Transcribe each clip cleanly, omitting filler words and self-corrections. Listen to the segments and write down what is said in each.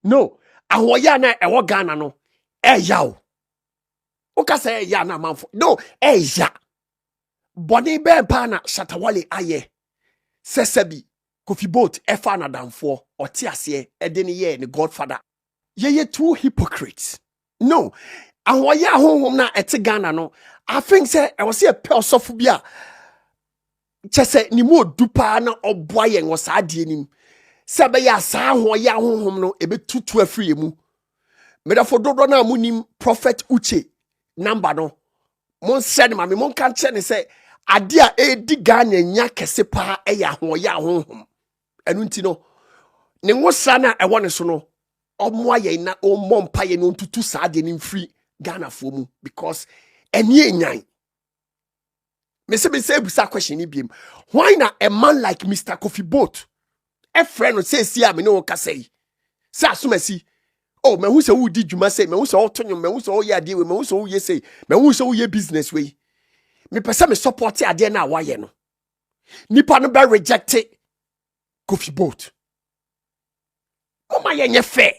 No, ahoya na ewo Ghana no. Ya o. Oka say ya na manfo. No, ya. Boni be pa na Shatta Wale aye. Sesebi Kofi Boat efa na damfo oti ase e de ne ye ne godfather. Ye two hypocrites. No, ahoya honhom na ete Ghana no. I think say I was see a osofo bi a chese ni mu odupa na oboa yen wo sa de nim. Se be ya sa ahoya honhom no ebe tutu afiri mu. Medafo dodo na munim prophet Uche number no. Mon send ma me mon kan che ne se ade a edi Ghana nya kese pa eya ahoya honhom. Enu nti no ne ngosa na ewo ne so no omo aye na ommo mpa ye no tutu sa de nim free Ghana fo mu because eni enyan. Me say busa question ni biem. Why na a man like Mr. Kofi Boat? A friend no say see am no ka say. Say asumasi. Oh, me who say who did dwuma say, me who say otonyo, me who say oye ade we, me who say oye say, me who say oye business we. Me pese me support ade na waye no. Nipa no be reject Kofi Boat. Mama ye nye fair.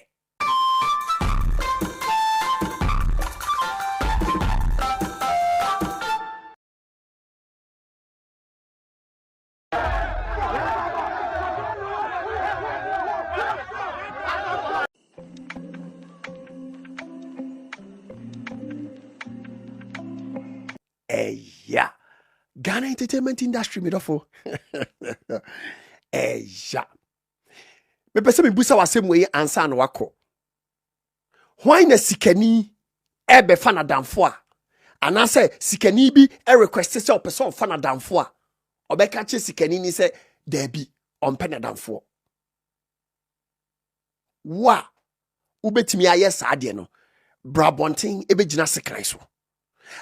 Yeah. Ghana entertainment industry midofo. Yeah. Me pese me busa wasem we ansa na wako. Why na sikani ebe fa na damfo a? Ana say sikani bi request say opese fa na damfo a. Obeka che sikani ni say there be on pen na damfo. Wa ubetimi aye sa ade no. Brabontin ebe gina sekan so.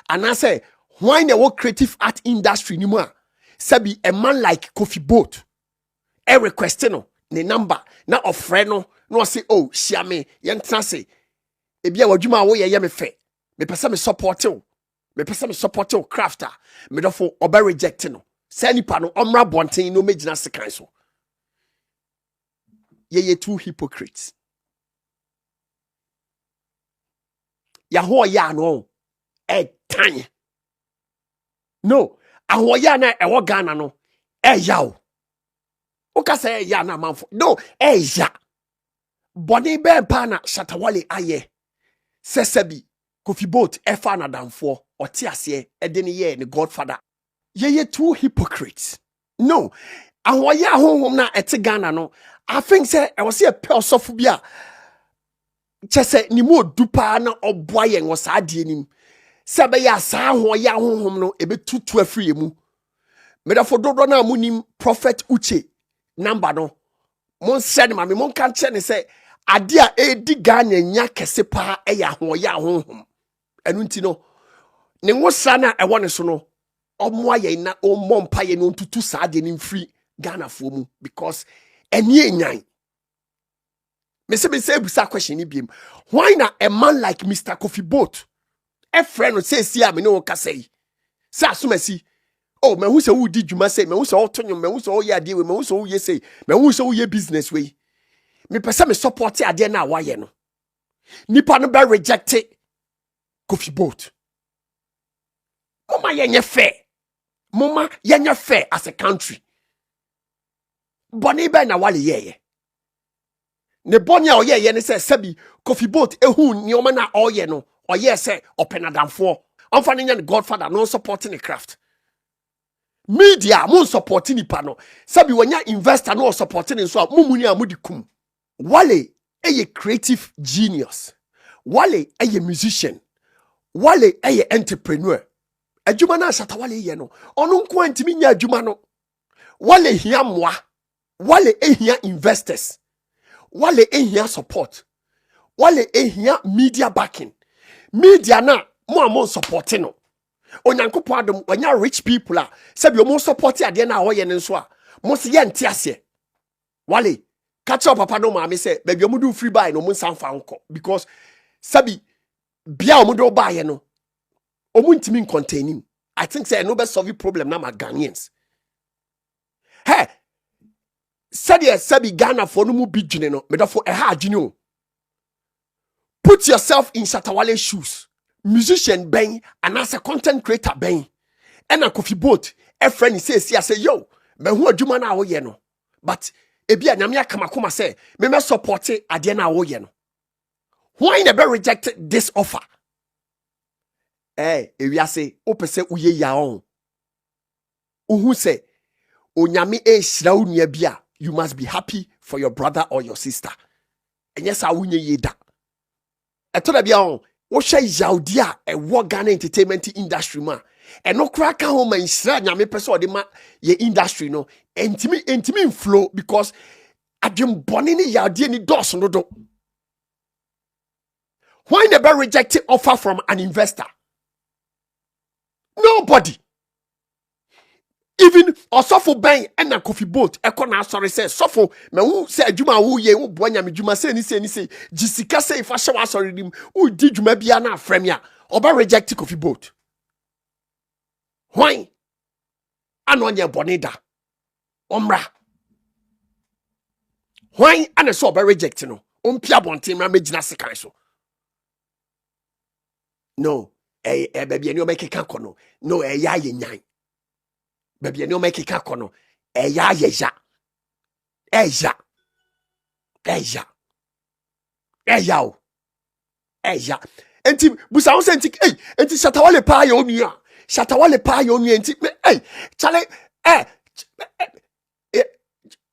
Ana say why na wo creative art industry ni mu a? Sabi a man like Kofi Boat request no ne number na ofre no say oh share me yentna say ebia wadwuma wo ye me fe me pese me support you me pese me support you crafter me dofo oba reject no say nipa no omra bonten no megina sekan so ye two hypocrites ya ho ya no tan no ahoya na ewo Ghana no ya o. Oka say ya na manfo. No, ya. Boni be pa na Shatta Wale aye. Sesebi Kofi Boat efa na damfo oti ase e de ne ye ne godfather. Ye two hypocrites. No, ahoya honhom na ete Ghana no. I think say I was see a osofo bi a chese ni mu odupa na oboa yen wo sa de nim. Se be ya sa ahoya honhom no ebe tutu afiri mu. Medafo dodo na munim prophet Uche number no. Mon send ma me mon kan che ne say ade a edi Ghana nya kese pa eya ahoya honhom. Enu nti no ne ngosa na ewo ne so no omo aye na ommo mpa ye no tutu sa de nim free Ghana fo mu because eni enyan. Me say busa question ni biem. Why na a man like Mr. Kofi Boat a friend no say see am no ka say. Say asumasi. Oh, me who say who did dwuma say, me who say otonyo, me who say oye ade we, me who say oye say, me who say oye business we. Me pese me support ade na waye no. Nipa no be reject Kofi Boat. Mama yenye fair. Mama yenye fair as a country. Boni be na wale ye. Ne bonya oye ye ne say sebi Kofi Boat ehu ni o ma na oye no. Oye say openadamfo. Amfa ne nya ne godfather no supporting the craft. Media mun supporting nipa no. Sabi wanya investor no supporting so mumuni amudi kum. Wale a creative genius. Wale a musician. Wale a entrepreneur. Adwuma na Shatta Wale ye no. Onu nko antimi nya adwuma no. Wale hia mwa. Wale hia investors. Wale hia support. Wale hia media backing. Media na mo amon supporting no. Onyankopon adom wanya rich people a sabi omo support ade na ho ye ne nso a mo se ye nte ase Wale catch up papa no ma me say baby omo do free buy no mo san fa nko because sabi bia omo do buy ye no omo ntimi containing. I think say no be solve problem na ma Ghanaians. Hey, sabi Ghana for no mu bi dwene no me do for e ha adwene o Put yourself in Shatta Wale's shoes. Musician ben and as a content creator ben. And a Kofi Boat. A friend says, I say, yo, me who adwuma na wo ye no. But ebia nyame akamakoma say, me support it ade na wo ye no. Why never rejected this offer? Ewia say, opese uye ya on. Uhu say, onyame shira unua bia, you must be happy for your brother or your sister. And yes, I wunye ye da. Etoda bia on, wo hwe yaudi a ewo Ghana entertainment industry ma. Eno kra ka ho man shira nyame pese ode ma ye industry no. Entimi flow because adwem bone ni yaudi ni dos no do. Why never rejected offer from an investor? Nobody. Even Osofo Ben and a Kofi Boat, Ekona sorry says, Sofo, me who say Juma who ye who bonya me Juma say, Jessica say if I show us already, who did you maybe an fremia, or reject Kofi Boat? Why? Anonya Boneda, Omra. Why? And a so by rejecting no, Pia Bontin, Ramagina Sekanso. No, baby, and you make a cancono, no, ya yin. Baby, no make it kakono. Eya. Enti busa wo senti enti Shatta Wale pa ya onua. Shatta Wale pa ya onua enti chale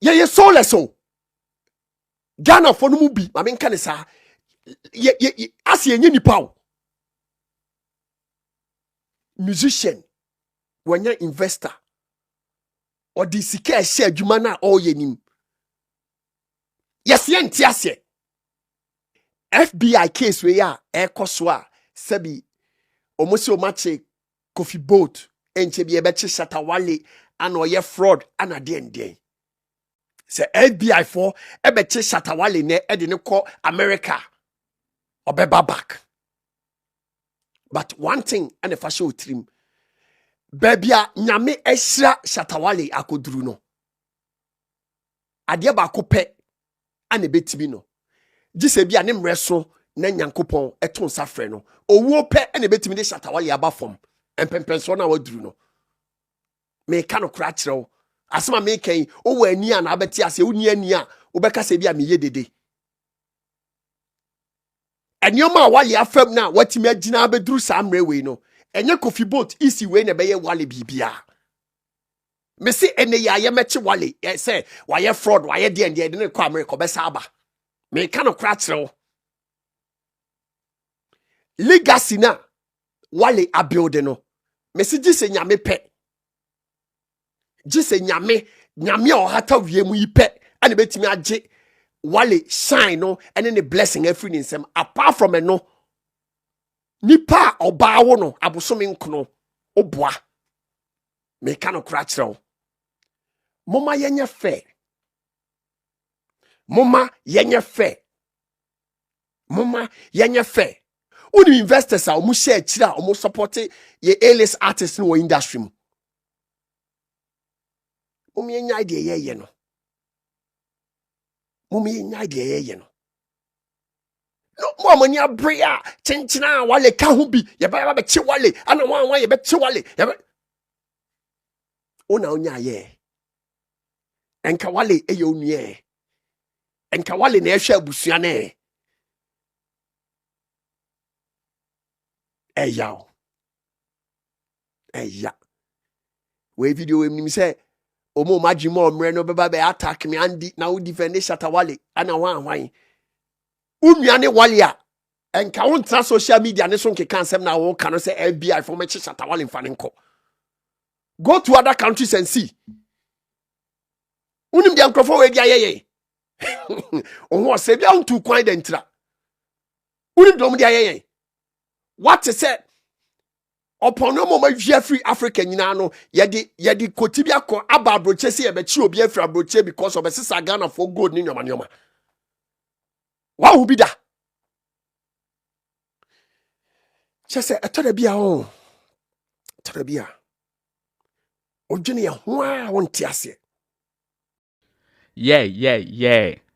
ye soulless o. Ghana for no mu bi, ma menka ne sa. Ye ase enye nipa o. Musician, wanya investor. Or the sika share jumana all yenim. Yes, yen tiase. FBI case we ya ekoswa sebi omosi omache Kofi Boat enche bi ebeche Shatta Wale and oye fraud ana den. Se FBI for ebeche Shatta Wale ne ede ne call America obeba back. But one thing and the fashion trim. Babia nyame ehira Shatta Wale akoduru no. Ade ba kope ane betimi no. Gise bia ne mreso na nyankopon eton safre no. Owo pe ane betimi de Shatta Wale aba fom. Empempenso na waduru no. Me ka no kra kirewo. Asema me kan owo ani a na abeti ase oni ani a obeka se bia me ye dede. Enyoma Wale afam na watimi agina abeduru sa mrewe no. Enye Kofi Boat isi we na beye Wale bibia. Me si ene ya ye mechi Wale say why fraud why de ne kwa America be sa aba. Me ka no kra kirewo. Legacy na Wale abuild no. Me si gise nyame pe. Gise nyame o hata wie mu yi pe ane betimi age Wale shine no ene ne blessing every nsem apart from no nipa oba wo no abosome nkono oboa me ka no kra kirewo. Moma yenye fe. Moma yenye fe. Uni investors a omu share chira omu support ye A-list artists no industry mu. Mumi yenye idea ye no. No mo mani abre a chenchina Wale ka ho bi ye ba be che Wale ana wan ye be che Wale ye be ona onya ye enka Wale eye onue enka Wale na ehwe abusua na eya we video we nim say omo magimo omre no beba be attack me andi na wo defend Shatta Wale ana wan unua ne Wale a enka wontra social media ne so nkeka nsem na wo ka no say FBI for me Shatta Wale mfa ne nko. Go to other countries and see. Unim dia nkrofo we dia yeye. Oho se bia untu kwan de ntra. Unim dom dia yeye. What is it? Upon no moment free Africa nyina no yedi kotibia ko aba abroche se ye be chi obi afri abroche because of sisa Ghana for gold ni nyoma. Wa hu bi da. Chese etoda bia o. Etoda bia. Odwene ya ho a wonte ase. Yeah.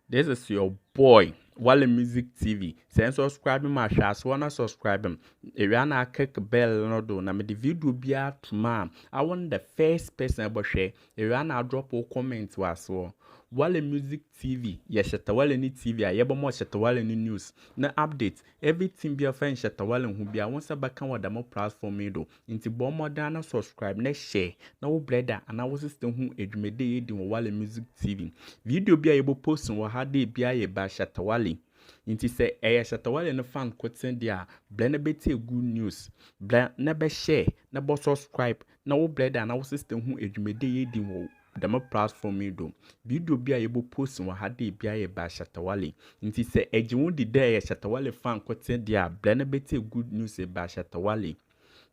This is your boy, Wale Music TV. Sen subscribe ma hwa so na subscribe. Ewia na click bell no do na me the video bia tuma. I want the first person ebo hwe. Ewia na drop o comment wa so. Wale Music TV. Ye Shatta Wale ni TV a yebo mo Shatta Wale ni news. Na update everything bia fa Shatta Wale hu bia won se baka wada mo platform do. Inti bo mo dan na subscribe na share. Na wo brother ana wo sister hu edwumede ye di Wale Music TV. Video bia yebo post wo ha de bia ye ba Shatta Wale. Inti se Shatta Wale no fan koten dia blend beti good news blend na be share na bo subscribe na wo brother na wo sister hu edwumede ye di wo dama platform do video bia yebo post wo ha de bia ye ba Shatta Wale. Inti se ejiwo di de Shatta Wale fan koten dia blend beti good news e ba Shatta Wale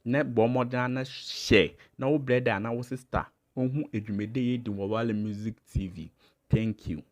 na bo modern na share na wo brother na wo sister hu edwumede ye di Wale Music TV. Thank you.